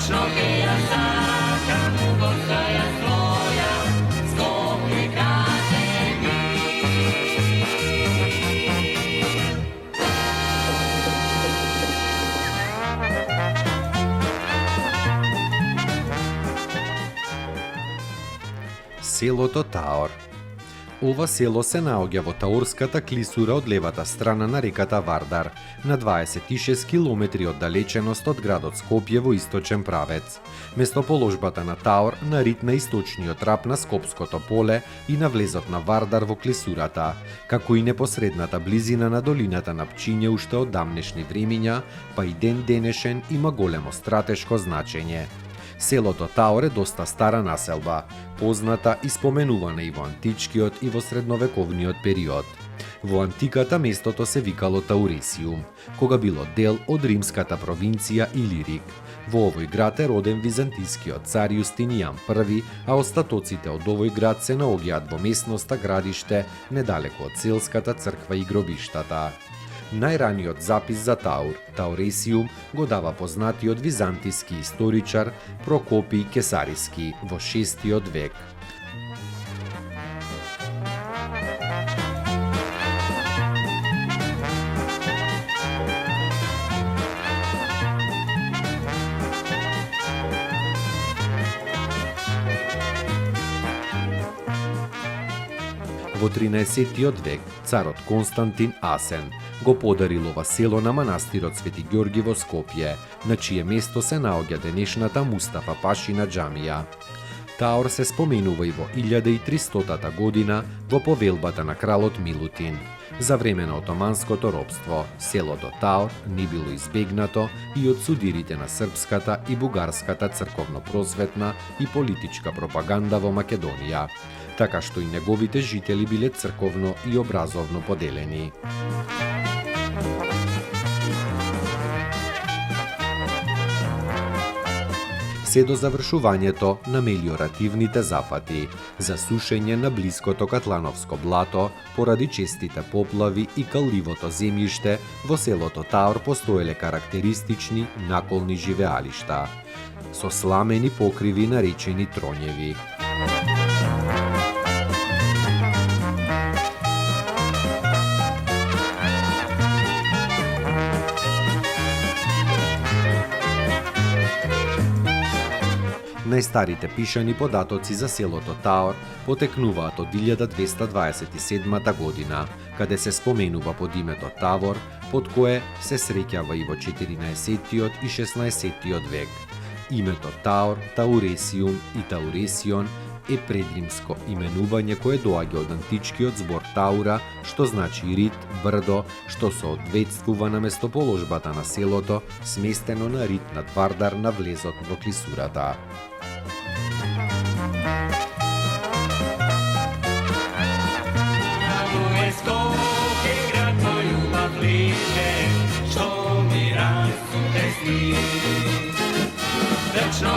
Večno ja sakam, postaja svoja, Skopje kaže mi. Селото Таор. Ова село се наоѓа во Таорската клисура од левата страна на реката Вардар, на 26 километри оддалеченост од градот Скопје во источен правец. Местоположбата на Таор на рит на источниот рап на Скопското поле и на влезот на Вардар во клисурата, како и непосредната близина на долината на Пчиње уште од дамнешни времиња, па и ден денешен има големо стратешко значење. Селото Таор е доста стара населба, позната и споменувана и во античкиот и во средновековниот период. Во антиката местото се викало Тауресиум, кога било дел од римската провинција Илирик. Во овој град е роден византискиот цар Јустинијан I, а остатоците од овој град се наоѓаат во местноста Градиште, недалеку од селската црква и гробиштата. Најраниот запис за Таур, Тауресиум, го дава познатиот византиски историчар Прокопиј Кесариски во 6 век. Во 13 век царот Константин Асен го подарил ова село на манастирот Свети Ѓорги во Скопје, на чие место се наоѓа денешната Мустафа Пашина џамија. Таор се споменува и во 1300 година во повелбата на кралот Милутин. За време на отоманското робство, селото Таор не било избегнато и од судирите на српската и бугарската црковно-просветна и политичка пропаганда во Македонија, така што и неговите жители биле црковно и образовно поделени. Се до завршувањето на мелиоративните запати, за сушење на блиското Катлановско блато поради честите поплави и калливото земјиште, во селото Таор постоеле карактеристични наколни живеалишта, со сламени покриви наречени троњеви. Најстарите пишани податоци за селото Таор потекнуваат од 1227 година, каде се споменува под името Тавор, под кое се среќава и во 14 и 16 век. Името Таор, Тауресиум и Тауресион е предримско именување кое доаѓа од античкиот збор Таура, што значи рид, брдо, што соодветствува на местоположбата на селото, сместено на рид над Вардар на влезот во клисурата. Večno